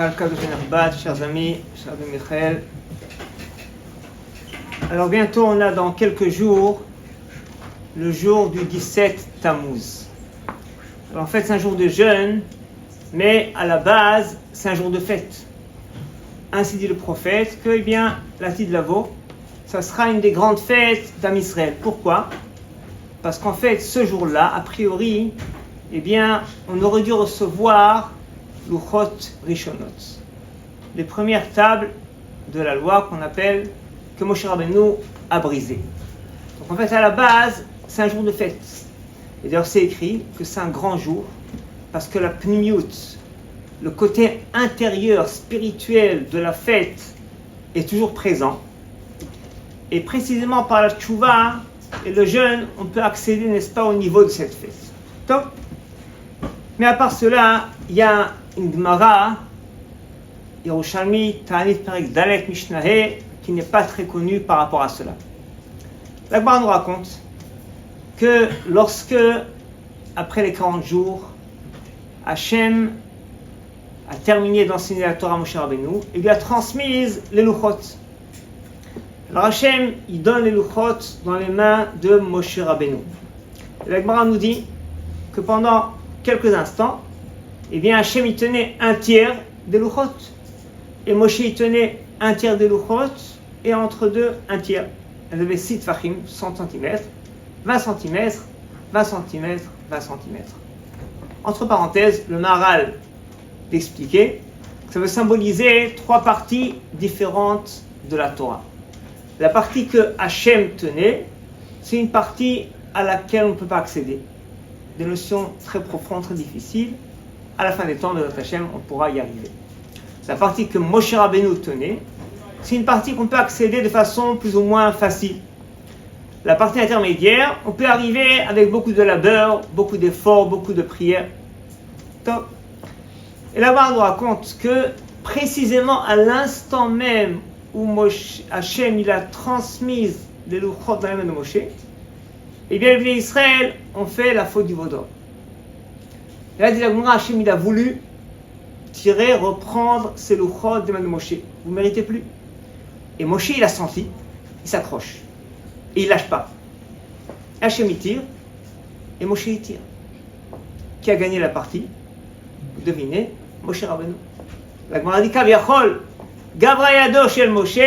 Chers amis, cher Michael. Alors bientôt on a dans quelques jours le jour du 17 Tammuz. Alors en fait c'est un jour de jeûne, mais à la base c'est un jour de fête. Ainsi dit le prophète que la Tid Lavo, ça sera une des grandes fêtes d'Am Israël. Pourquoi ? Parce qu'en fait ce jour-là, a priori, on aurait dû recevoir Luchot Rishonot, les premières tables de la loi que Moshe Rabbeinu a brisées. Donc en fait à la base c'est un jour de fête. Et d'ailleurs c'est écrit que c'est un grand jour parce que la pnimiut, le côté intérieur, spirituel de la fête est toujours présent. Et précisément par la tchouva et le jeûne, on peut accéder, n'est-ce pas, au niveau de cette fête. Top. Mais à part cela, il y a une Gemara, Yerushalmi, Ta'anit Perek Dalet Mishnah, qui n'est pas très connue par rapport à cela. La Gemara nous raconte que lorsque, après les 40 jours, Hachem a terminé d'enseigner la Torah à Moshe Rabbeinu, il lui a transmise les Luchot. Alors Hachem, il donne les Luchot dans les mains de Moshe Rabbeinu. Et la Gemara nous dit que pendant quelques instants, Hachem il tenait un tiers des Luchot. Et Moshe il tenait un tiers des Luchot, et entre deux, un tiers. Elle avait 6 tfachim, 100 cm, 20 cm, 20 cm, 20 cm. Entre parenthèses, le Maharal expliqué que ça veut symboliser 3 parties différentes de la Torah. La partie que Hachem tenait, c'est une partie à laquelle on ne peut pas accéder. Des notions très profondes, très difficiles. À la fin des temps de notre Hachem, on pourra y arriver. La partie que Moshe Rabbeinu tenait, c'est une partie qu'on peut accéder de façon plus ou moins facile. La partie intermédiaire, on peut arriver avec beaucoup de labeur, beaucoup d'efforts, beaucoup de prières. Top. Et là-bas, on nous raconte que précisément à l'instant même où Hachem il a transmis les Luchot dans les mains de Moshe, les Bnei Israël ont fait la faute du veau d'or. Et là, dit la Gemara, Hachem il a voulu reprendre ces Luchot des mains de Moshe. Vous ne méritez plus. Et Moshe il a senti, il s'accroche. Et il ne lâche pas. Hachem il tire, et Moshe il tire. Qui a gagné la partie ? Vous devinez, Moshe Rabbeinu. La Gemara dit Kaviachol, Gavra yado shel Moshe,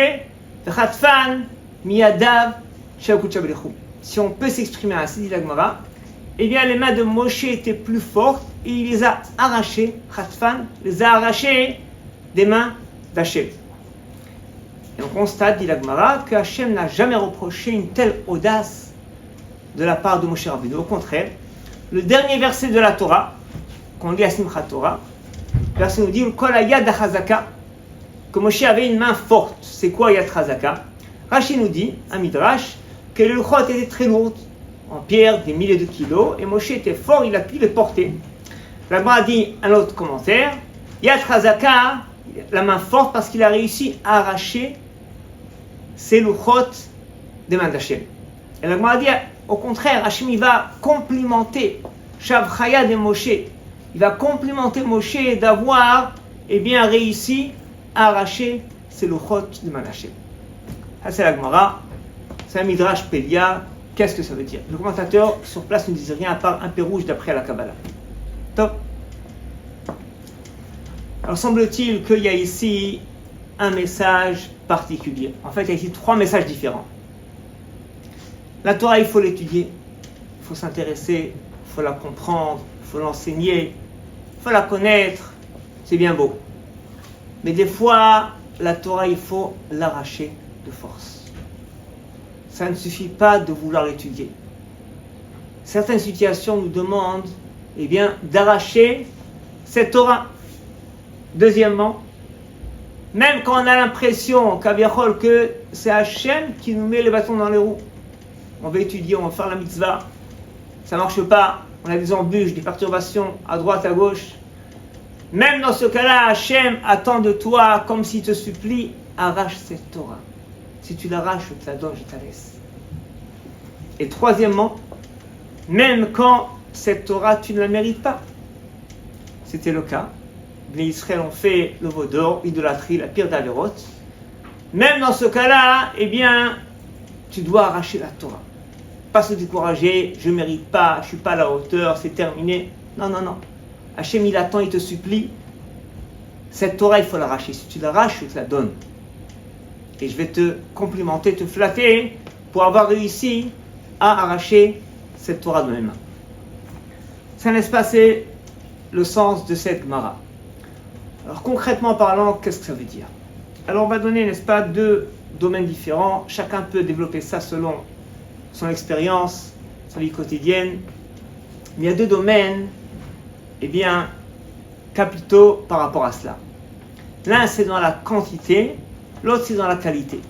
v'chatfan miyadav shel Kutcha B'lechu. Si on peut s'exprimer ainsi, dit la Gemara, les mains de Moshe étaient plus fortes et il les a arrachées, Khatfan les a arrachées des mains d'Hachem. Et on constate, dit la Gemara, que Hachem n'a jamais reproché une telle audace de la part de Moshe Rabbeinu. Au contraire, le dernier verset de la Torah, qu'on lit à Simchat Torah, le verset nous dit Kol hayad hachazaka, que Moshe avait une main forte. C'est quoi Yad Chazaka ? Rashi nous dit, un midrash, que les Luchot étaient très lourdes, en pierre, des milliers de kilos, et Moshe était fort, il a pu les porter. La Gemara dit un autre commentaire, Yad Chazaka, la main forte, parce qu'il a réussi à arracher ces Luchot des mains d'Hachem. Et la Gemara dit, au contraire, Hachem il va complimenter Shav Chaya de Moshe. Il va complimenter Moshe d'avoir réussi à arracher ces Luchot des mains d'Hachem. Ça c'est la Gemara, c'est un Midrash Pélia. Qu'est-ce que ça veut dire ? Le commentateur sur place ne disait rien à part un P rouge d'après la Kabbalah. Top. Alors semble-t-il qu'il y a ici un message particulier. En fait, il y a ici 3 messages différents. La Torah, il faut l'étudier, il faut s'intéresser, il faut la comprendre, il faut l'enseigner, il faut la connaître. C'est bien beau. Mais des fois, la Torah, il faut l'arracher de force. Ça ne suffit pas de vouloir l'étudier. Certaines situations nous demandent d'arracher cette Torah. Deuxièmement, même quand on a l'impression que c'est Hachem qui nous met les bâtons dans les roues, on va étudier, on va faire la mitzvah, ça ne marche pas, on a des embûches, des perturbations à droite, à gauche. Même dans ce cas-là, Hachem attend de toi, comme s'il te supplie, arrache cette Torah. Si tu l'arraches, je te la donne, je te la laisse. Et troisièmement, même quand cette Torah, tu ne la mérites pas. C'était le cas les Israël ont fait le veau d'or, l'idolâtrie, la pire d'Averot. Même dans ce cas-là, eh bien, tu dois arracher la Torah. Pas se décourager, je ne mérite pas, je ne suis pas à la hauteur, c'est terminé. Non, non, non. Hachem, il attend, il te supplie. Cette Torah, il faut l'arracher. Si tu l'arraches, je te la donne. Et je vais te complimenter, te flatter pour avoir réussi à arracher cette Torah de mes mains. Ça laisse passer le sens de cette Gemara. Alors concrètement parlant, qu'est-ce que ça veut dire? Alors on va donner, n'est-ce pas, deux domaines différents. Chacun peut développer ça selon son expérience, sa vie quotidienne. Mais il y a deux domaines, eh bien, capitaux par rapport à cela. L'un c'est dans la quantité, l'autre c'est dans la qualité.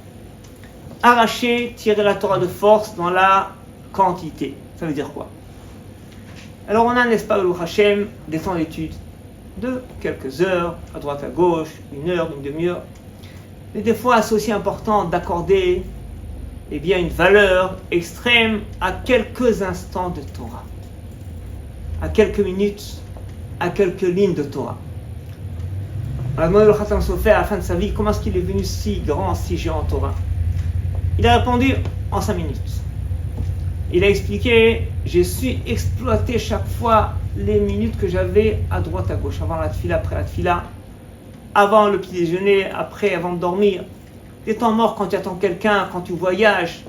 Arracher, tirer la Torah de force dans la quantité. Ça veut dire quoi? Alors on a, n'est-ce pas, Baruch Hashem, des temps d'études de quelques heures, à droite à gauche, une heure, une demi-heure. Mais des fois, c'est aussi important d'accorder, eh bien, une valeur extrême à quelques instants de Torah, à quelques minutes, à quelques lignes de Torah. On a demandé au Khatam Sofer à la fin de sa vie comment est-ce qu'il est devenu si grand, si géant en Torah. Il a répondu en 5 minutes. Il a expliqué, j'ai su exploiter chaque fois les minutes que j'avais à droite, à gauche, avant la tfila, après la tfila, avant le petit déjeuner, après, avant de dormir. Des temps morts quand tu attends quelqu'un, quand tu voyages,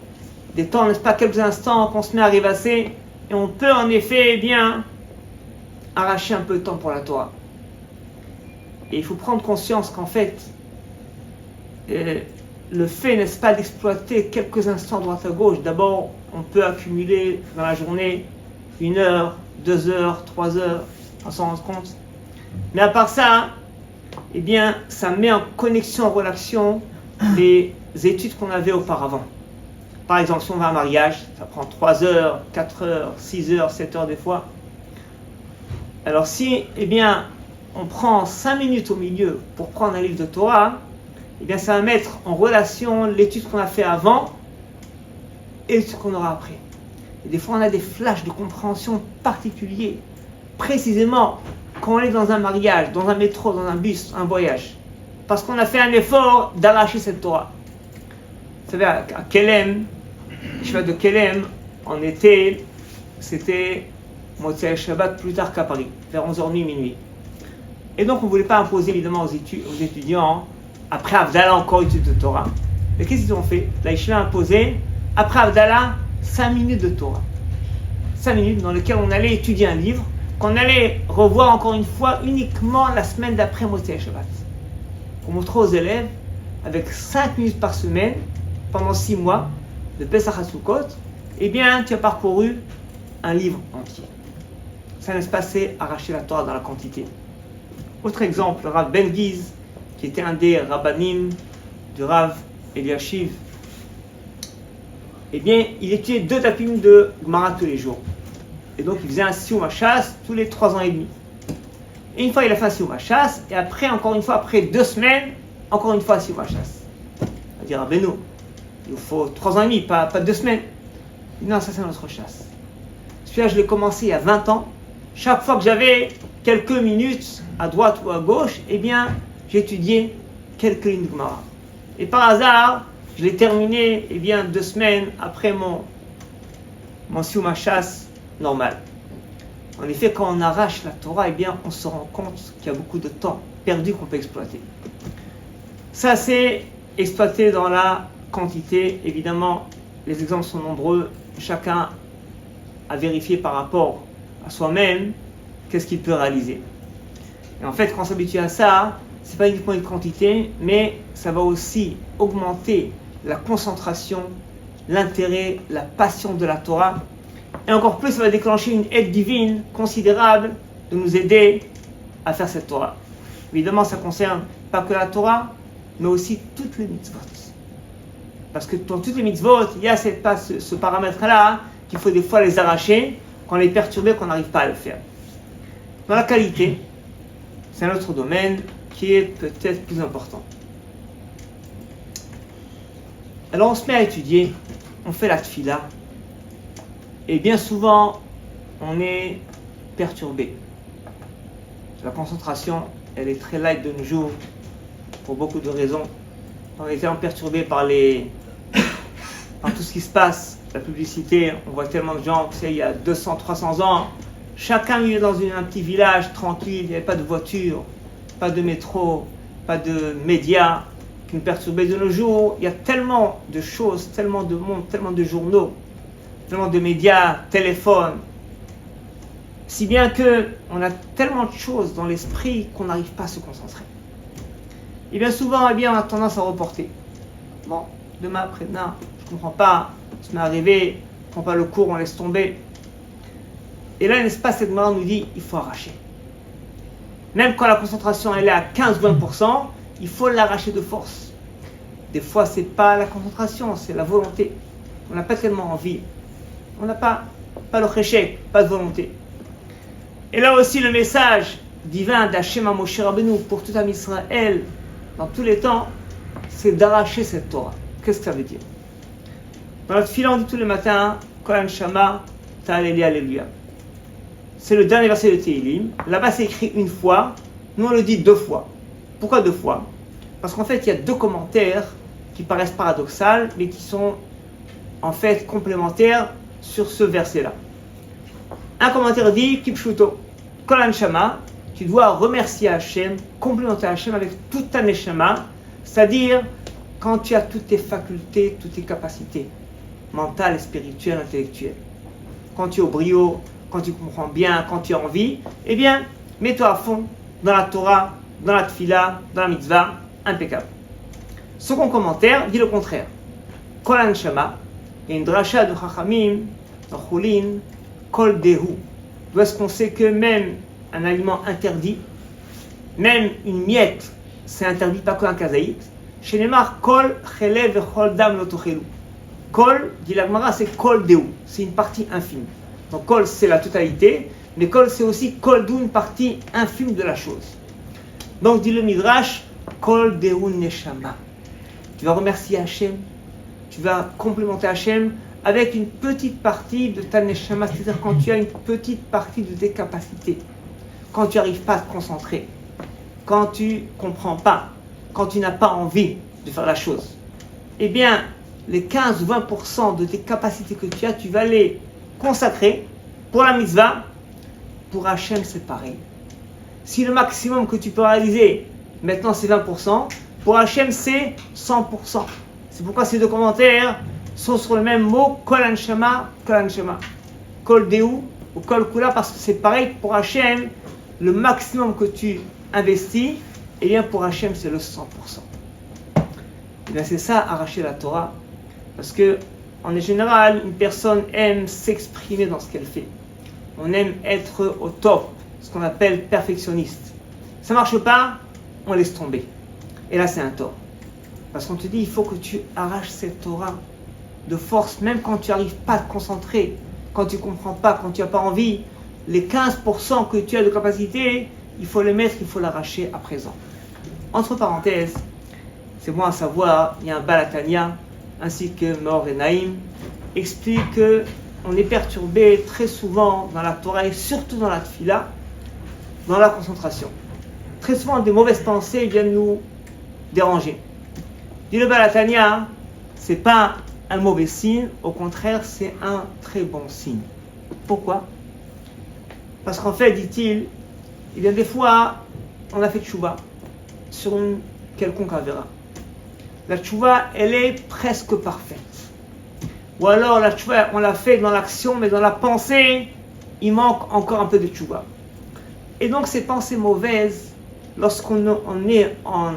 des temps, n'est-ce pas, quelques instants qu'on se met à rêvasser, et on peut en effet, eh bien, arracher un peu de temps pour la Torah. Et il faut prendre conscience qu'en fait, le fait, n'est-ce pas, d'exploiter quelques instants à droite à gauche, d'abord, on peut accumuler dans la journée 1 heure, 2 heures, 3 heures, on s'en rend compte. Mais à part ça, eh bien, ça met en connexion, en relation les études qu'on avait auparavant. Par exemple, si on va à un mariage, ça prend 3 heures, 4 heures, 6 heures, 7 heures des fois. Alors si, eh bien, on prend 5 minutes au milieu pour prendre un livre de Torah, eh bien, ça va mettre en relation l'étude qu'on a fait avant et ce qu'on aura après. Et des fois, on a des flashs de compréhension particuliers, précisément quand on est dans un mariage, dans un métro, dans un bus, un voyage. Parce qu'on a fait un effort d'arracher cette Torah. Vous savez, à Kelem, je vais de Kelem, en été, c'était Motzei Shabbat plus tard qu'à Paris, vers 11h30, minuit. Et donc, on ne voulait pas imposer évidemment aux étudiants, après Havdalah, encore études de Torah. Mais qu'est-ce qu'ils ont fait? La Yeshiva a imposé, après Havdalah, 5 minutes de Torah. 5 minutes dans lesquelles on allait étudier un livre, qu'on allait revoir encore une fois uniquement la semaine d'après Motzei Shabbat. Pour montrer aux élèves, avec 5 minutes par semaine, pendant 6 mois, de Pesach à Sukkot, eh bien, tu as parcouru un livre entier. Ça laisse passer arracher la Torah dans la quantité. Autre exemple, le Rav Ben Giz, qui était un des rabbanim du Rav Eliashiv, eh bien, il étudiait 2 tapim de Gemara tous les jours. Et donc, il faisait un Siyum HaShas tous les 3 ans et demi. Et une fois, il a fait un Siyum HaShas, et après, encore une fois, après 2 semaines, encore une fois un Siyum HaShas. On va dire, ah ben non, il nous faut 3 ans et demi, pas 2 semaines. Non, ça c'est notre chasse. Celui-là, je l'ai commencé il y a 20 ans. Chaque fois que j'avais quelques minutes à droite ou à gauche, eh bien, j'étudiais quelques lignes de Gemara. Et par hasard, je l'ai terminé, eh bien, 2 semaines après mon Siyum HaShas normal. En effet, quand on arrache la Torah, eh bien, on se rend compte qu'il y a beaucoup de temps perdu qu'on peut exploiter. Ça, c'est exploité dans la quantité. Évidemment, les exemples sont nombreux. Chacun a vérifié par rapport à soi-même qu'est-ce qu'il peut réaliser. Et en fait, quand on s'habitue à ça, c'est pas uniquement une quantité, mais ça va aussi augmenter la concentration, l'intérêt, la passion de la Torah. Et encore plus, ça va déclencher une aide divine considérable de nous aider à faire cette Torah. Évidemment, ça concerne pas que la Torah, mais aussi toutes les mitzvot. Parce que dans toutes les mitzvot, il y a ce paramètre-là qu'il faut des fois les arracher, quand on est perturbé, qu'on n'arrive pas à le faire. Dans la qualité, c'est un autre domaine qui est peut-être plus important. Alors on se met à étudier, on fait la tfila, et bien souvent, on est perturbé. La concentration elle est très light de nos jours, pour beaucoup de raisons. On est tellement perturbé par tout ce qui se passe, la publicité. On voit tellement de gens, il y a 200, 300 ans, chacun vivait dans un petit village tranquille, il n'y avait pas de voiture, pas de métro, pas de médias qui nous perturbaient. De nos jours, il y a tellement de choses, tellement de monde, tellement de journaux, tellement de médias, téléphones, si bien qu'on a tellement de choses dans l'esprit qu'on n'arrive pas à se concentrer. Et bien souvent, on a tendance à reporter. Bon, demain, après-demain, je ne comprends pas, ça m'est arrivé, je ne prends pas le cours, on laisse tomber. Et là, n'est-ce pas, cette main nous dit, il faut arracher. Même quand la concentration elle est à 15-20%, il faut l'arracher de force. Des fois, ce n'est pas la concentration, c'est la volonté. On n'a pas tellement envie. On n'a pas le chéchek, pas de volonté. Et là aussi, le message divin d'Hachem à Moshe Rabbeinu pour tout Am Israël, dans tous les temps, c'est d'arracher cette Torah. Qu'est-ce que ça veut dire? Dans notre fila, on dit tous les matins, Kol Shama, Ta'aleli Alléluia. C'est le dernier verset de Tehillim. Là-bas, c'est écrit une fois. Nous, on le dit 2 fois. Pourquoi 2 fois? Parce qu'en fait, il y a 2 commentaires qui paraissent paradoxaux, mais qui sont en fait complémentaires sur ce verset-là. Un commentaire dit Kipshuto, Kol Shama, tu dois remercier Hachem, complimenter Hachem avec toute ta neshama, c'est-à-dire quand tu as toutes tes facultés, toutes tes capacités mentales, et spirituelles, intellectuelles. Quand tu es au brio, quand tu comprends bien, quand tu as envie, eh bien, mets-toi à fond dans la Torah, dans la Tfila, dans la mitzvah, impeccable. Second commentaire dit le contraire. Kol Shama, il y a une dracha de Chachamim, dans Choulin, Kol Dehu. D'où est-ce qu'on sait que même un aliment interdit, même une miette, c'est interdit, pas qu'un kazaït. Chez Neymar, Kol Chele Vechol Dam Lotochelu. Kol, dit la Gemara, c'est Kol Dehu, c'est une partie infime. Donc Kol, c'est la totalité, mais Kol, c'est aussi Kol Dehu, une partie infime de la chose. Donc, dit le Midrash, Kol Dehu Neshama. Tu vas remercier Hachem, tu vas complimenter Hachem avec une petite partie de ta neshama, c'est-à-dire quand tu as une petite partie de tes capacités, quand tu n'arrives pas à te concentrer, quand tu ne comprends pas, quand tu n'as pas envie de faire la chose. Eh bien, les 15-20% de tes capacités que tu as, tu vas les consacrer pour la mitzvah. Pour Hachem, c'est pareil. Si le maximum que tu peux réaliser, maintenant c'est 20%, pour Hachem, c'est 100%. C'est pourquoi ces 2 commentaires sont sur le même mot, Kol Shama, Kol Shama. Kol Dehu ou Kol Kula, parce que c'est pareil pour Hachem, le maximum que tu investis, et bien pour Hachem, c'est le 100%. Et bien c'est ça, arracher la Torah, parce que en général, une personne aime s'exprimer dans ce qu'elle fait. On aime être au top, ce qu'on appelle perfectionniste. Ça ne marche pas, on laisse tomber. Et là, c'est un tort. Parce qu'on te dit, il faut que tu arraches cette Torah de force, même quand tu n'arrives pas à te concentrer, quand tu ne comprends pas, quand tu n'as pas envie, les 15% que tu as de capacité, il faut les mettre, il faut l'arracher à présent. Entre parenthèses, c'est bon à savoir, il y a un Balatania, ainsi que Meor et Naïm, explique qu'on est perturbé très souvent dans la Torah et surtout dans la Tfila, dans la concentration. Très souvent, des mauvaises pensées viennent nous déranger. Dit le Balatania, c'est pas un mauvais signe, au contraire, c'est un très bon signe. Pourquoi? Parce qu'en fait, dit-il, il y a des fois, on a fait tchouva sur une quelconque avéra. La tchouva, elle est presque parfaite. Ou alors, la tchouva, on l'a fait dans l'action, mais dans la pensée, il manque encore un peu de tchouva. Et donc, ces pensées mauvaises, lorsqu'on est en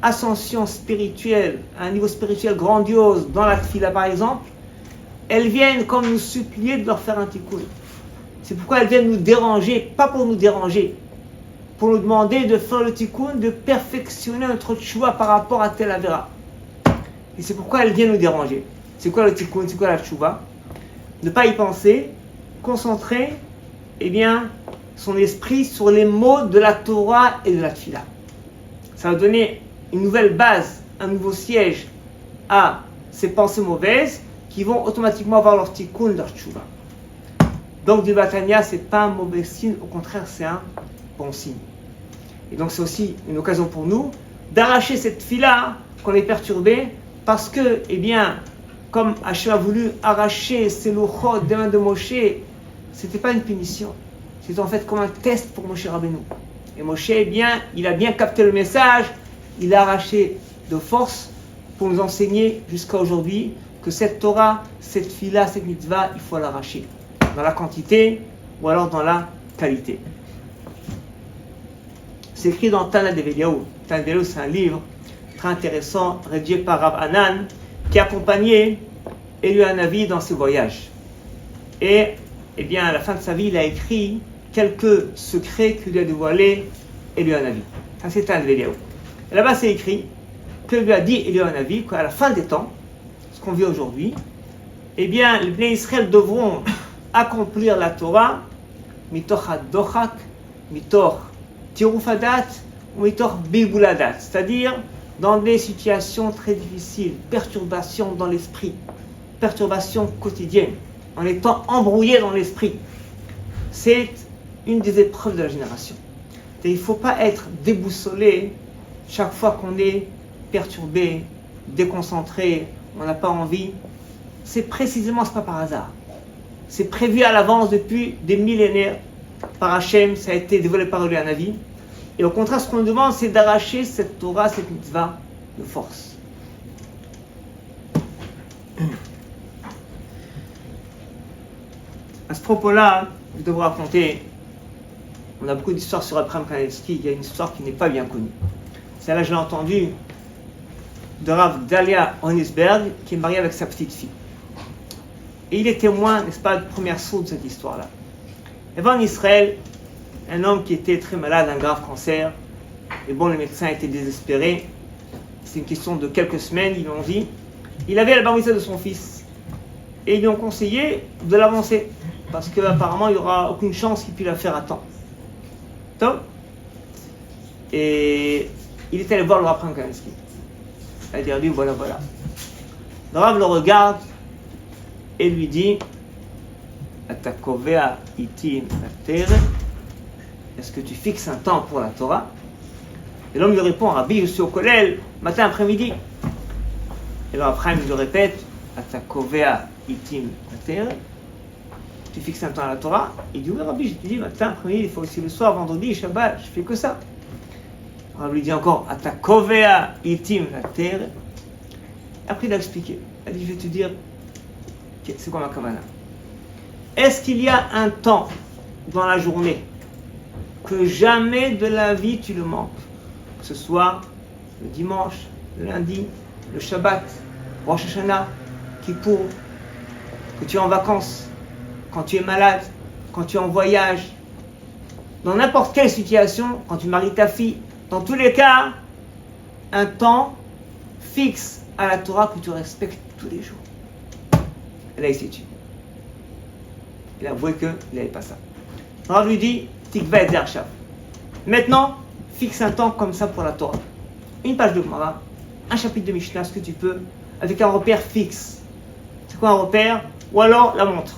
ascension spirituelle, à un niveau spirituel grandiose, dans la tfila par exemple, elles viennent comme nous supplier de leur faire un tikkun. C'est pourquoi elles viennent nous déranger, pas pour nous déranger, pour nous demander de faire le tikkun, de perfectionner notre tchouva par rapport à tel avéra. Et c'est pourquoi elles viennent nous déranger. C'est quoi le tikkun, c'est quoi la tchouva? Ne pas y penser, concentrer, eh bien, son esprit sur les mots de la Torah et de la tfila. Ça va donner une nouvelle base, un nouveau siège à ces pensées mauvaises qui vont automatiquement avoir leur tikkun, leur tchouva. Donc, du Batania, ce n'est pas un mauvais signe, au contraire, c'est un bon signe. Et donc c'est aussi une occasion pour nous d'arracher cette fila qu'on est perturbé parce que, eh bien, comme Hachem a voulu arracher ces louchot des mains de Moshe, c'était pas une punition. C'était en fait comme un test pour Moshe Rabbeinu. Et Moshe, eh bien, il a bien capté le message, il a arraché de force pour nous enseigner jusqu'à aujourd'hui que cette Torah, cette fila, cette mitzvah, il faut l'arracher. Dans la quantité ou alors dans la qualité. C'est écrit dans Tana Develiaou. Tana Develiaou, c'est un livre très intéressant, rédigé par Rav Hanan, qui accompagnait Eliyahu Hanavi dans ses voyages. Et, eh bien, à la fin de sa vie, il a écrit quelques secrets que lui a dévoilés Eliyahu Hanavi. Ça, c'est Tana Develiaou. Et là-bas, c'est écrit que lui a dit Eliyahu Hanavi qu'à la fin des temps, ce qu'on vit aujourd'hui, eh bien, les Bnei Israël devront accomplir la Torah mitoch hadochak, mitoch tirufadat ou mitoch bilbuladat, c'est-à-dire dans des situations très difficiles, perturbations dans l'esprit, perturbations quotidiennes, en étant embrouillé dans l'esprit. C'est une des épreuves de la génération. Et il ne faut pas être déboussolé chaque fois qu'on est perturbé, déconcentré, on n'a pas envie. C'est précisément, ce n'est pas par hasard. C'est prévu à l'avance depuis des millénaires par Hachem, ça a été dévoilé par Eliyahu Hanavi. Et au contraire, ce qu'on nous demande, c'est d'arracher cette Torah, cette mitzvah de force. À ce propos-là, je dois vous raconter, on a beaucoup d'histoires sur Abraham Kanevsky, il y a une histoire qui n'est pas bien connue. Celle-là, je l'ai entendue de Rav Dalia Onisberg, qui est marié avec sa petite fille. Et il est témoin, n'est-ce pas, de première source de cette histoire-là. Il y avait en Israël un homme qui était très malade, un grave cancer. Et bon, les médecins étaient désespérés. C'est une question de quelques semaines, ils lui ont dit. Il avait la bar mitzvah de son fils. Et ils lui ont conseillé de l'avancer. Parce qu'apparemment, il n'y aura aucune chance qu'il puisse la faire à temps. Top. Et il est allé voir le Rav Kanevsky. Il a dit à lui, voilà. Le Rav le regarde et lui dit, Atakovea itim la terre, est-ce que tu fixes un temps pour la Torah? Et l'homme lui répond, Rabbi, je suis au kollel, matin, après-midi. Et alors après, il lui répète, Atakovea itim la terre, tu fixes un temps à la Torah? Il dit, oui, Rabbi, je te dis, matin, après-midi, il faut aussi le soir, vendredi, Shabbat, je fais que ça. Le Rabbi lui dit encore, Atakovea itim la terre. Après, il a expliqué. Il a dit, je vais te dire, c'est quoi ma kavana? Est-ce qu'il y a un temps dans la journée que jamais de la vie tu le manques? Que ce soit le dimanche, le lundi, le Shabbat, Rosh Hashanah, Kippour, que tu es en vacances, quand tu es malade, quand tu es en voyage, dans n'importe quelle situation, quand tu maries ta fille, dans tous les cas, un temps fixe à la Torah que tu respectes tous les jours. Et là, il s'est tué. Il a avoué qu'il n'avait pas ça. Alors, lui dit, Tikva et Zershav. Maintenant, fixe un temps comme ça pour la Torah. Une page de Gemara, un chapitre de Mishnah, ce que tu peux, avec un repère fixe. C'est quoi un repère? Ou alors la montre.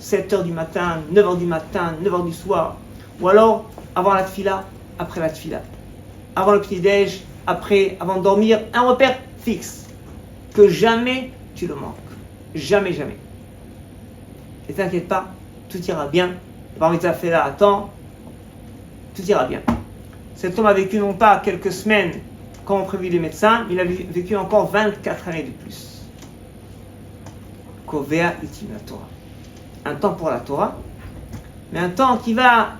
7h du matin, 9h du matin, 9h du soir. Ou alors avant la tfila, après la tfila. Avant le petit-déj, après, avant de dormir. Un repère fixe. Que jamais tu le manques. Jamais. Et t'inquiète pas, tout ira bien. Parmi ta fait là, attends, tout ira bien. Cet homme a vécu non pas quelques semaines, comme ont prévu les médecins, il a vécu encore 24 années de plus. Kovea itim la Torah. Un temps pour la Torah, mais un temps qui va,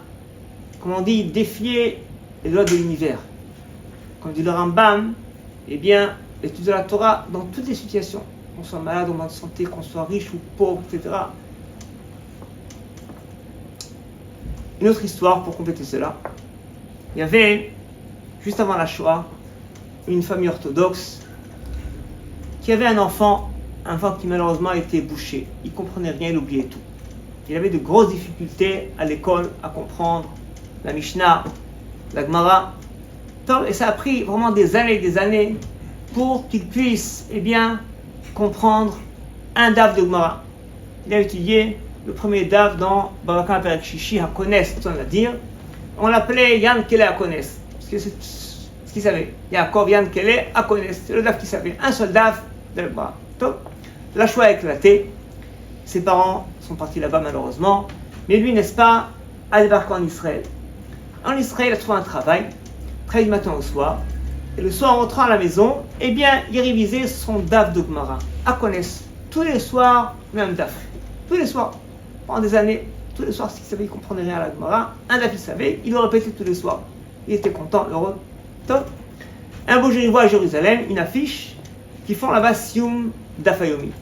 comme on dit, défier les lois de l'univers. Comme dit le Rambam, eh bien, l'étude de la Torah dans toutes les situations, qu'on soit malade ou en bonne santé, qu'on soit riche ou pauvre, etc. Une autre histoire pour compléter cela. Il y avait, juste avant la Shoah, une famille orthodoxe qui avait un enfant qui malheureusement était bouché. Il ne comprenait rien, il oubliait tout. Il avait de grosses difficultés à l'école à comprendre la Mishnah, la Gemara. Et ça a pris vraiment des années pour qu'il puisse, comprendre un daf de Gemara. Il a étudié le premier daf dans Baba Kama Perek Shishi, HaKones, on va dire, on l'appelait Yann Kele Akones, parce que c'est ce qu'il savait. Yaakov Yann Kele Akones, c'est le daf qu'il savait, un seul daf de la Gemara. La Shoah a éclaté, ses parents sont partis là-bas malheureusement, mais lui, n'est-ce pas, a débarqué en Israël. En Israël, il a trouvé un travail du matin au soir, et le soir en rentrant à la maison, eh bien, il révisait son daf de Gemara, Akones, tous les soirs, même daf, tous les soirs, pendant des années, tous les soirs, s'il savait, il ne comprenait rien à la Gemara, un daf il savait, il le répétait tous les soirs, il était content, heureux, top. Un beau jour, il voit à Jérusalem une affiche qui font là-bas Sioum Dafayomi,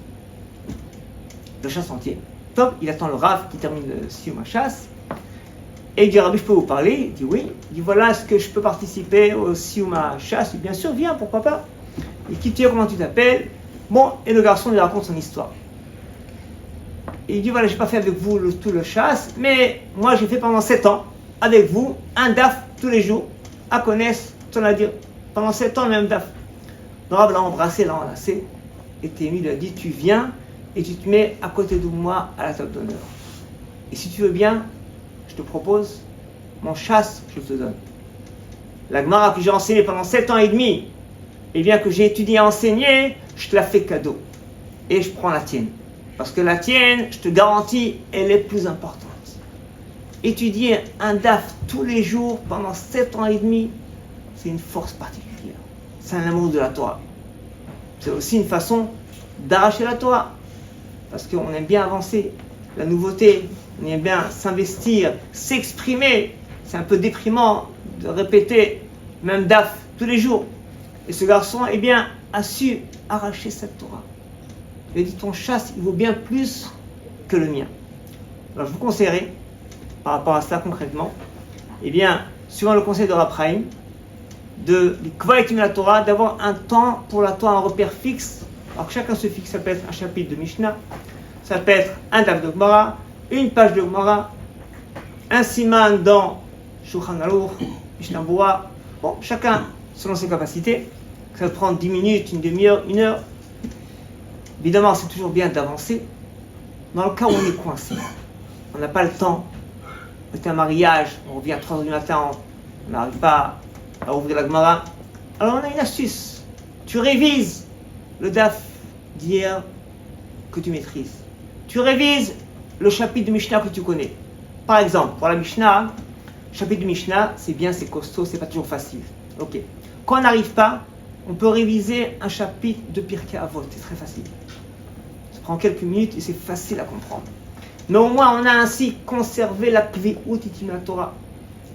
le chasse entier. Top, il attend le Rav qui termine le Sioum à chasse. Et il dit, Rabbi, je peux vous parler? Il dit oui. Il dit, voilà, est-ce que je peux participer au Sioum à chasse? Il dit, bien sûr, viens, pourquoi pas. Il dit, comment tu t'appelles? Bon, et le garçon lui raconte son histoire. Et il dit, voilà, je n'ai pas fait avec vous tout le chasse, mais moi, j'ai fait pendant 7 ans, avec vous, un daf tous les jours, à connaître, on a dit, pendant 7 ans, le même daf. Le Rav l'a embrassé, l'a enlacé, et Témi lui a dit, tu viens, et tu te mets à côté de moi à la table d'honneur. Et si tu veux bien, je te propose, mon chasse, je te donne. La Gemara que j'ai enseignée pendant 7 ans et demi, et bien que j'ai étudié et enseigné, je te la fais cadeau. Et je prends la tienne. Parce que la tienne, je te garantis, elle est plus importante. Étudier un daf tous les jours pendant 7 ans et demi, c'est une force particulière. C'est un amour de la Torah. C'est aussi une façon d'arracher la Torah. Parce qu'on aime bien avancer, la nouveauté, on aime bien s'investir, s'exprimer. C'est un peu déprimant de répéter même daf tous les jours. Et ce garçon, eh bien, a su arracher cette Torah. Il a dit, ton chasse, il vaut bien plus que le mien. Alors je vous conseillerais, par rapport à cela concrètement, eh bien, suivant le conseil de Rav Chaim, de l'étudier la Torah, d'avoir un temps pour la Torah, un repère fixe. Alors que chacun se fixe, ça peut être un chapitre de Mishnah, ça peut être un daf de Gemara, une page de Gemara, un siman dans Shulchan Aruch, Mishnah Berurah. Bon, chacun selon ses capacités. Ça peut prendre 10 minutes, une demi-heure, 1 heure. Évidemment, c'est toujours bien d'avancer. Dans le cas où on est coincé, on n'a pas le temps, c'est un mariage, on revient à 3h du matin, on n'arrive pas à ouvrir la Gemara. Alors on a une astuce. Tu révises le daf d'hier que tu maîtrises. Tu révises le chapitre de Mishnah que tu connais. Par exemple, pour la Mishnah, le chapitre de Mishnah, c'est bien, c'est costaud, c'est pas toujours facile. Ok. Quand on n'arrive pas, on peut réviser un chapitre de Pirkei Avot, c'est très facile. Ça prend quelques minutes et c'est facile à comprendre. Mais au moins, on a ainsi conservé la Kvi'ut Itim la Torah.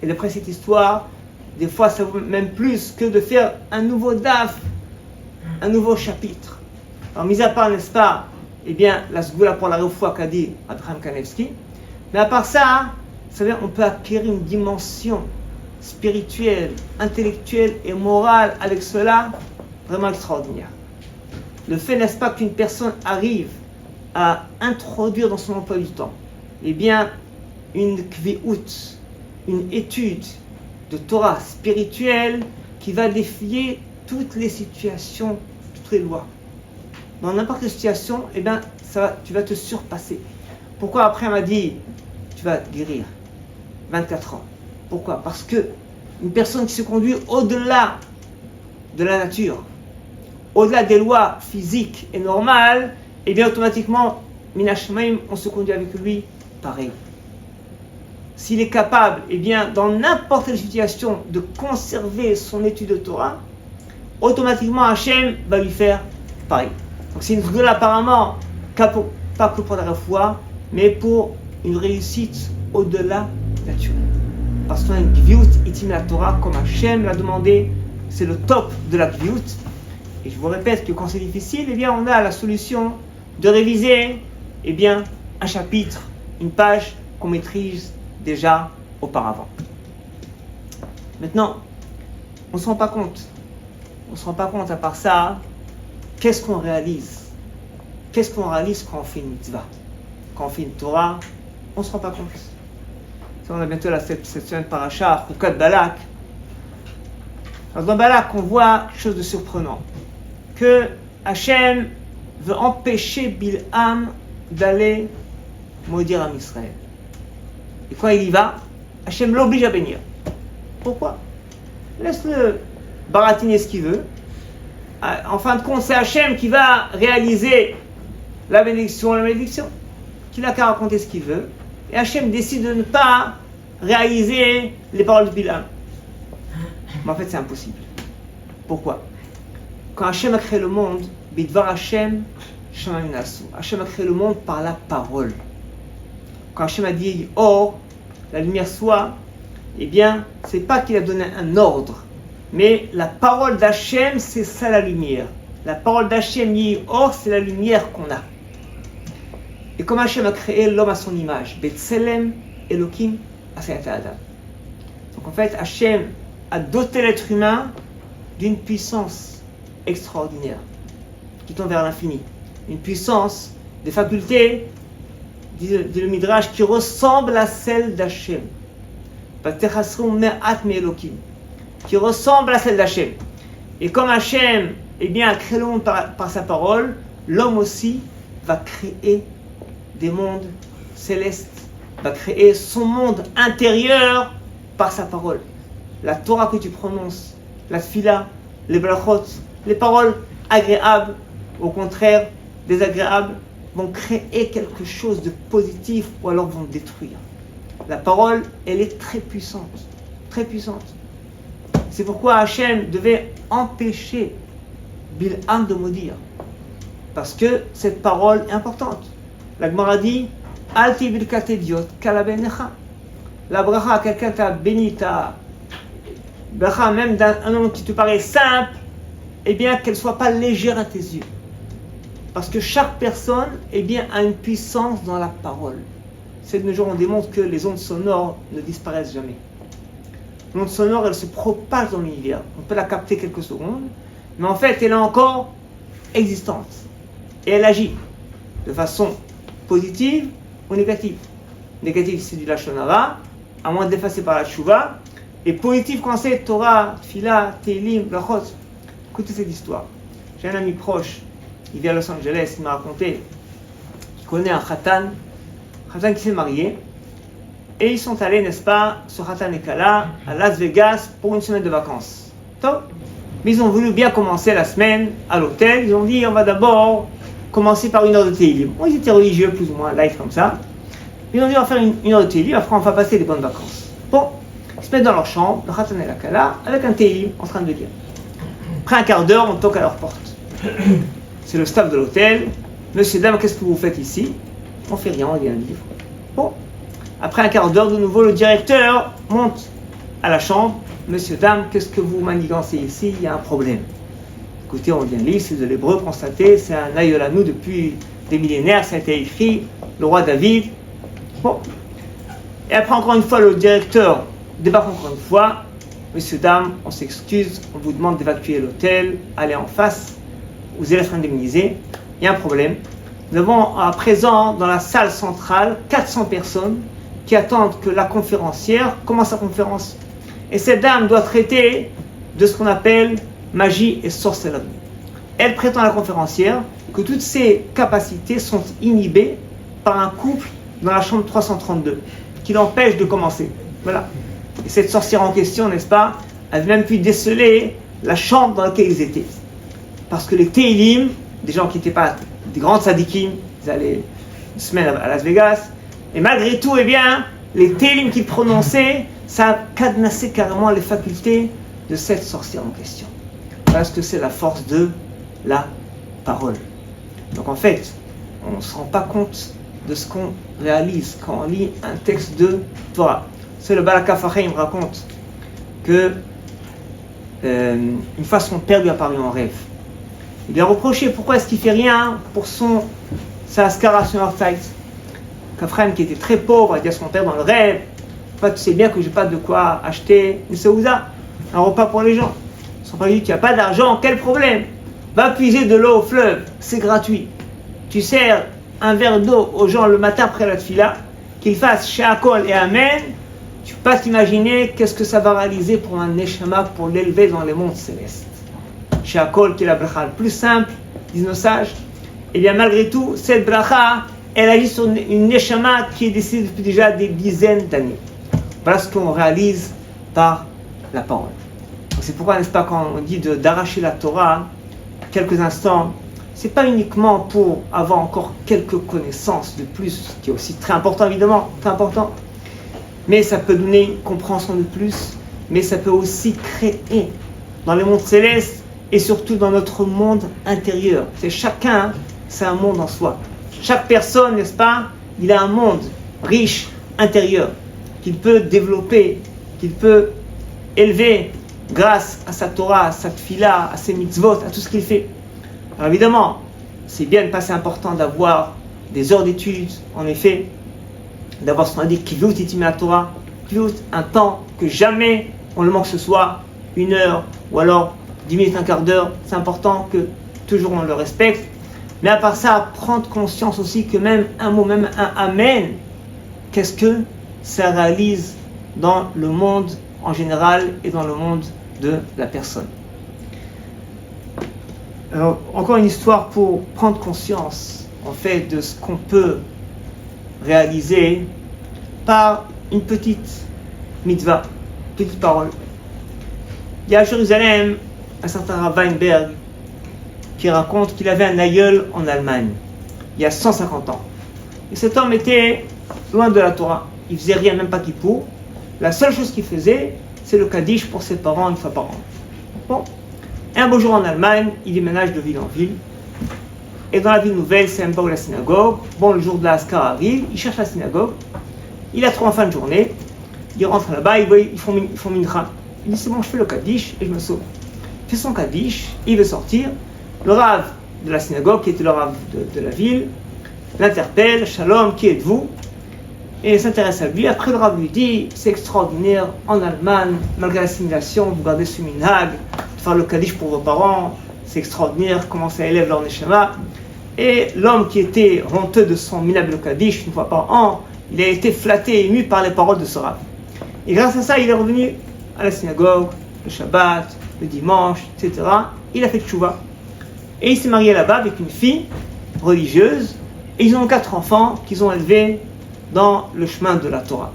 Et d'après cette histoire, des fois, ça vaut même plus que de faire un nouveau daf, un nouveau chapitre. Alors, mis à part, n'est-ce pas, eh bien, la Sgoula pour la Refoua qu'a dit Abraham Kanevski. Mais à part ça, vous savez, on peut acquérir une dimension spirituelle, intellectuelle et morale avec cela, vraiment extraordinaire. Le fait, n'est-ce pas, qu'une personne arrive à introduire dans son emploi du temps, eh bien, une kvi'ut, une étude de Torah spirituelle qui va défier toutes les situations, toutes les lois. Dans n'importe quelle situation, eh bien, tu vas te surpasser. Pourquoi après on m'a dit, tu vas guérir 24 ans. Pourquoi? Parce que une personne qui se conduit au-delà de la nature, au-delà des lois physiques et normales, et bien automatiquement, Minashmaim, on se conduit avec lui pareil. S'il est capable, et bien, dans n'importe quelle situation, de conserver son étude de Torah, automatiquement Hachem va lui faire pareil. Donc c'est une gueule apparemment, pas que pour la refoua, mais pour une réussite au-delà naturel. Parce qu'on a une Kvi'ut Itim la Torah, comme Hachem l'a demandé, c'est le top de la Kvi'ut. Et je vous répète que quand c'est difficile, eh bien, on a la solution de réviser, eh bien, un chapitre, une page qu'on maîtrise déjà auparavant. Maintenant, on ne se rend pas compte. On ne se rend pas compte à part ça. Qu'est-ce qu'on réalise? Qu'est-ce qu'on réalise quand on fait une mitzvah? Quand on fait une Torah, on ne se rend pas compte. On a bientôt cette semaine paracha, Chukat Balak. Alors dans Balak, on voit quelque chose de surprenant. Que Hachem veut empêcher Bilham d'aller maudire Am Israël. Et quand il y va, Hachem l'oblige à bénir. Pourquoi? Laisse-le baratiner ce qu'il veut. En fin de compte, c'est Hachem qui va réaliser la malédiction, qu'il n'a qu'à raconter ce qu'il veut. Et Hachem décide de ne pas réaliser les paroles de Bilam. Mais en fait, c'est impossible. Pourquoi? Quand Hachem a créé le monde, Bidvar Hachem, Hachem a créé le monde par la parole. Quand Hachem a dit « Or », la lumière soit, eh bien, c'est pas qu'il a donné un ordre, mais la parole d'Hachem, c'est ça la lumière. La parole d'Hachem dit « Or », c'est la lumière qu'on a. Et comme Hachem a créé l'homme à son image, Betselem Elohim Asayata Adam. Donc en fait, Hachem a doté l'être humain d'une puissance extraordinaire qui tend vers l'infini. Une puissance, des facultés, dit le Midrash, qui ressemble à celle d'Hachem. Qui ressemble à celle d'Hachem. Et comme Hachem a créé le monde par sa parole, l'homme aussi va créer des mondes célestes, va créer son monde intérieur par sa parole. La Torah que tu prononces, la Tfila, les brachot, les paroles agréables, au contraire désagréables, vont créer quelque chose de positif ou alors vont détruire. La parole, elle est très puissante, très puissante. C'est pourquoi Hachem devait empêcher Bil'am de maudire, parce que cette parole est importante. La Gemara dit Al ti birkat idiot kala benecha. La bracha, quelqu'un t'a béni, ta bracha, même d'un nom qui te paraît simple, eh bien qu'elle ne soit pas légère à tes yeux. Parce que chaque personne a une puissance dans la parole. C'est de nos jours, on démontre que les ondes sonores ne disparaissent jamais. L'onde sonore, elle se propage dans l'univers. On peut la capter quelques secondes, mais en fait, elle est encore existante. Et elle agit de façon positive ou négative. Négative, c'est du Lashon Hara, à moins d'effacer par la Tchouva. Et positive, quand c'est Torah, Tfila, Tehillim, Brachot. Écoutez cette histoire. J'ai un ami proche, il vit à Los Angeles, il m'a raconté qu'il connaît un Khatan qui s'est marié, et ils sont allés, n'est-ce pas, sur Khatan et Kala, à Las Vegas, pour une semaine de vacances. Top. Mais ils ont voulu bien commencer la semaine à l'hôtel, ils ont dit, on va d'abord commencer par une heure de Tehillim. Bon, ils étaient religieux, plus ou moins, light comme ça. Ils ont dit, on va faire une heure de Tehillim, après on va passer des bonnes vacances. Bon, ils se mettent dans leur chambre, le Khatan et la Kala, avec un Tehillim, en train de lire. Après un quart d'heure, on toque à leur porte. C'est le staff de l'hôtel. Monsieur, dame, qu'est-ce que vous faites ici? On fait rien, on lit un livre. Bon. Après un quart d'heure, de nouveau, le directeur monte à la chambre. Monsieur, dame, qu'est-ce que vous manigancez ici? Il y a un problème. Écoutez, on lit un livre, c'est de l'hébreu constaté, c'est un aïolanou depuis des millénaires, ça a été écrit, le roi David. Bon. Et après, encore une fois, le directeur débarque encore une fois. Monsieur, dame, on s'excuse, on vous demande d'évacuer l'hôtel, allez en face, vous allez être indemnisé. Il y a un problème. Nous avons à présent, dans la salle centrale, 400 personnes qui attendent que la conférencière commence sa conférence. Et cette dame doit traiter de ce qu'on appelle magie et sorcellerie. Elle prétend à la conférencière que toutes ses capacités sont inhibées par un couple dans la chambre 332 qui l'empêche de commencer. Voilà. Et cette sorcière en question, n'est-ce pas, avait même pu déceler la chambre dans laquelle ils étaient. Parce que les Tehillim, des gens qui n'étaient pas des grands tzadikim, ils allaient une semaine à Las Vegas, et malgré tout, eh bien, les Tehillim qu'ils prononçaient, ça a cadenassé carrément les facultés de cette sorcière en question. Parce que c'est la force de la parole. Donc en fait, on ne se rend pas compte de ce qu'on réalise quand on lit un texte de Torah. C'est le Baal HaKaf, il me raconte que une fois son père lui a parlé en rêve. Il lui a reproché pourquoi est-ce qu'il fait rien pour sa Askara sur Earthside. Kafraim, qui était très pauvre, a dit à son père dans le rêve, tu sais bien que j'ai pas de quoi acheter une seouza, un repas pour les gens. Son père lui dit, tu n'as pas d'argent, quel problème? Va puiser de l'eau au fleuve, c'est gratuit. Tu sers un verre d'eau aux gens le matin après la tfila, qu'ils fassent She'akol et Amen. Tu peux pas t'imaginer qu'est-ce que ça va réaliser pour un neshama, pour l'élever dans les mondes célestes. She'akol, qui est la bracha le plus simple, disent nos sages, et bien malgré tout, cette bracha, elle agit sur une neshama qui est décédée depuis déjà des dizaines d'années. Voilà ce qu'on réalise par la parole. Donc c'est pourquoi, n'est-ce pas, quand on dit d'arracher la Torah, quelques instants, c'est pas uniquement pour avoir encore quelques connaissances de plus, qui est aussi très important évidemment, très important, mais ça peut donner une compréhension de plus, mais ça peut aussi créer dans les mondes célestes et surtout dans notre monde intérieur. C'est chacun, c'est un monde en soi. Chaque personne, n'est-ce pas, il a un monde riche, intérieur, qu'il peut développer, qu'il peut élever grâce à sa Torah, à sa tfila, à ses mitzvot, à tout ce qu'il fait. Alors évidemment, c'est bien de passer important d'avoir des heures d'études, en effet, d'avoir ce qu'on a dit, kivut itim la Torah, kivut, un temps que jamais on le manque, que ce soit 1 heure ou alors 10 minutes, un quart d'heure. C'est important que toujours on le respecte. Mais à part ça, prendre conscience aussi que même un mot, même un amen, qu'est-ce que ça réalise dans le monde en général et dans le monde de la personne. Alors, encore une histoire pour prendre conscience, en fait, de ce qu'on peut réaliser par une petite mitzvah, petite parole. Il y a à Jérusalem un certain Rav Weinberg qui raconte qu'il avait un aïeul en Allemagne, il y a 150 ans. Et cet homme était loin de la Torah. Il faisait rien, même pas Kippour. La seule chose qu'il faisait, c'est le Kaddish pour ses parents 1 fois par an. Bon. Et un beau jour en Allemagne, il déménage de ville en ville. Et dans la ville nouvelle, c'est un peu la synagogue. Bon, le jour de la Haskara arrive, il cherche la synagogue. Il a trop en fin de journée. Il rentre là-bas, ils font mincha. Il dit, c'est bon, je fais le Kaddish et je me sauve. Il fait son Kaddish, il veut sortir. Le Rav de la synagogue, qui était le Rav de la ville, l'interpelle, Shalom, qui êtes-vous? Et il s'intéresse à lui. Après, le Rav lui dit, c'est extraordinaire, en Allemagne, malgré l'assimilation, vous gardez ce minhag, de faire le Kaddish pour vos parents, c'est extraordinaire, comment ça élève leur neshama. Et l'homme qui était honteux de son minhag le Kaddish 1 fois par an, il a été flatté et ému par les paroles de ce Rav. Et grâce à ça, il est revenu à la synagogue, le Shabbat, le dimanche, etc. Il a fait tchouva. Et il s'est marié là-bas avec une fille religieuse, et ils ont 4 enfants qu'ils ont élevés dans le chemin de la Torah.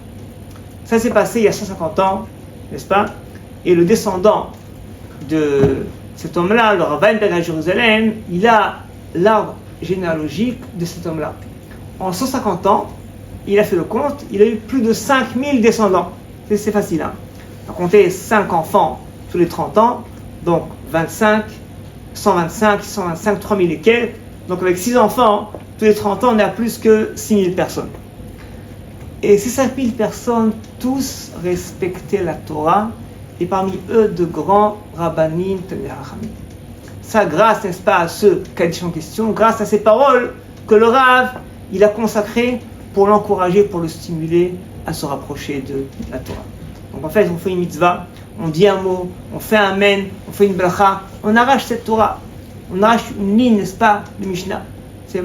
Ça s'est passé il y a 150 ans, n'est-ce pas? Et le descendant de cet homme-là, le Rav Weinberg à Jérusalem, il a l'arbre généalogique de cet homme-là. En 150 ans, il a fait le compte, il a eu plus de 5000 descendants. C'est facile, hein? On va compter 5 enfants tous les 30 ans, donc 25, 125, 125, 3000 et quelques. Donc avec 6 enfants, tous les 30 ans, on est à plus que 6000 personnes. Et ces 5000 personnes, tous respectaient la Torah, et parmi eux, de grands rabbanim, Talmidei Chachamim. Ça, grâce, n'est-ce pas, à ce Kaddish en question, grâce à ces paroles que le Rav, il a consacrées pour l'encourager, pour le stimuler à se rapprocher de la Torah. Donc en fait, on fait une mitzvah, on dit un mot, on fait un amen, on fait une bracha, on arrache cette Torah, on arrache une ligne, n'est-ce pas, de Mishnah. C'est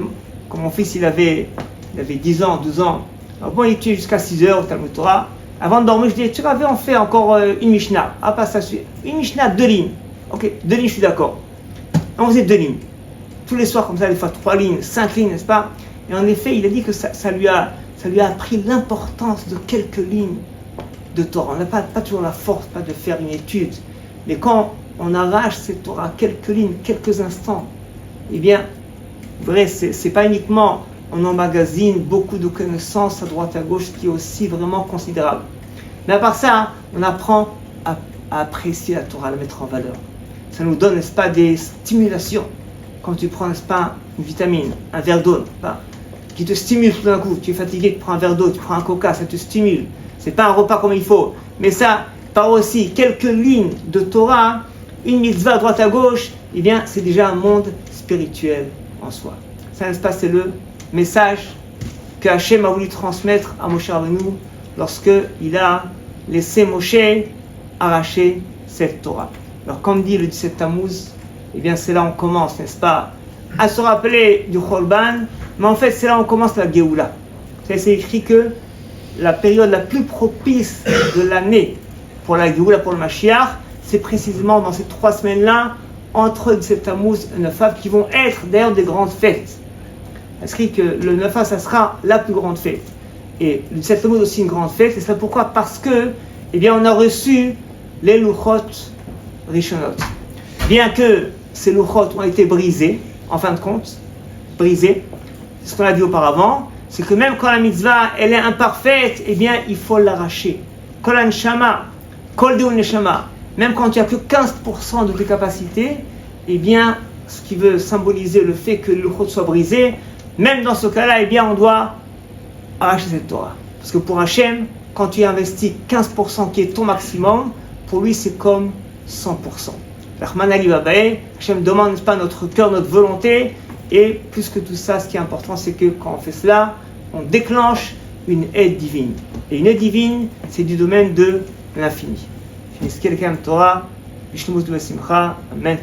comme mon fils, il avait 10 ans, 12 ans. Alors bon, il était jusqu'à 6 heures au Talmud Torah. Avant de dormir, je dis, tu vas, on fait encore une Mishnah. Ah, pas ça suit. Une Mishnah, 2 lignes. Ok, 2 lignes, je suis d'accord. On faisait 2 lignes. Tous les soirs, comme ça, des fois 3 lignes, 5 lignes, n'est-ce pas? Et en effet, il a dit que ça lui a appris l'importance de quelques lignes de Torah. On n'a pas toujours la force pas de faire une étude. Mais quand on arrache cette Torah, quelques lignes, quelques instants, eh bien, vrai, c'est pas uniquement on emmagasine beaucoup de connaissances à droite à gauche, ce qui est aussi vraiment considérable. Mais à part ça, on apprend à apprécier la Torah, à la mettre en valeur. Ça nous donne, n'est-ce pas, des stimulations. Quand tu prends, n'est-ce pas, une vitamine, un verre d'eau, qui te stimule tout d'un coup, tu es fatigué, tu prends un verre d'eau, tu prends un coca, ça te stimule. C'est pas un repas comme il faut. Mais ça, par aussi quelques lignes de Torah, une mitzvah à droite à gauche, eh bien, c'est déjà un monde spirituel en soi. Ça, n'est-ce pas, c'est le message que Hachem a voulu transmettre à Moshe Rabbeinu lorsqu'il a laissé Moshe arracher cette Torah. Alors, comme dit le 17 Tammuz, eh bien, c'est là où on commence, n'est-ce pas, à se rappeler du Chorban, mais en fait, c'est là où on commence la Géoula. C'est écrit que la période la plus propice de l'année pour la Géoula, pour le Mashiach, c'est précisément dans ces 3 semaines-là, entre le 17 Tammuz et le 9 Av, qui vont être d'ailleurs des grandes fêtes. Inscrit que le 9 Av, ça sera la plus grande fête. Et le 17 Tammuz aussi une grande fête, et c'est pourquoi? Parce que, eh bien, on a reçu les Luchot Rishonot. Bien que ces Luchot ont été brisés, en fin de compte, brisés, c'est ce qu'on a dit auparavant, c'est que même quand la mitzvah elle est imparfaite, eh bien il faut l'arracher. Kol Neshama, Kol Deun Neshama, même quand il n'y a que 15% de tes capacités, eh bien ce qui veut symboliser le fait que le Luchot soit brisé, même dans ce cas-là, eh bien on doit arracher cette Torah. Parce que pour Hachem, quand tu investis 15% qui est ton maximum, pour lui c'est comme 100%. Rahman Ali Babae, Hachem demande, n'est-ce pas, notre cœur, notre volonté, et plus que tout ça, ce qui est important, c'est que quand on fait cela, on déclenche une aide divine. Et une aide divine, c'est du domaine de l'infini. Torah, Amen.